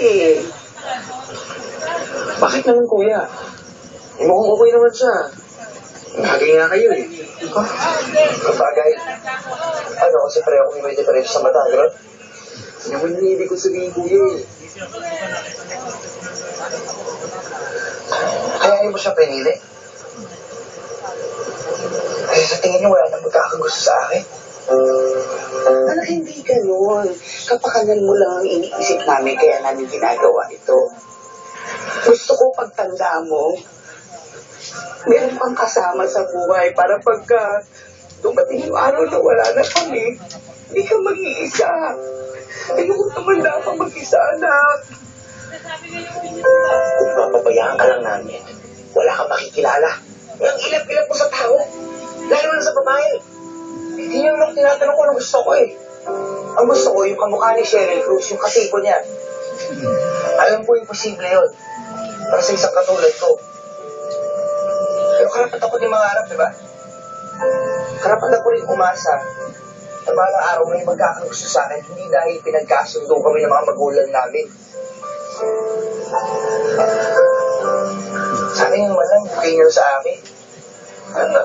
eh. Bakit naman, kuya? Mukhang okay naman siya. Bagay nga kayo eh. Bagay. Ano, kasi pareho kung may diferensya sa mata, gano'n? Naman yung ibig ko sabihin, kuya eh. Kaya ayaw mo siya pinili? Kasi sa tingin niyo wala nang magkakagusto sa akin. Anak, hindi ganun. Kapakanan mo lang ang iniisip namin kaya namin ginagawa ito. Gusto ko pagtanda mo, meron kang kasama sa buhay para pagka dumating yung araw na wala na kami, hindi ka mag-iisa. Ayoko tumanda pa mag-isa, anak. Kung papabayaan ka lang namin, wala kang makikilala. Ang ilap-ilap mo sa tao, lalo na sa babae. Hindi niyo lang tinatanong ko anong gusto ko eh. Ang gusto ko, yung kamukha ni Sheryl Cruz, yung kasipo niya. Alam ko, imposible yun. Para sa isang katulad ko. Pero karapat ako din mangarap, di ba? Karapat ako rin umasa na balang araw may magkakagusto sa akin, hindi dahil pinagkasundo kami ng mga magulang namin. Sana yung walang bigay niyo sa akin. Ano?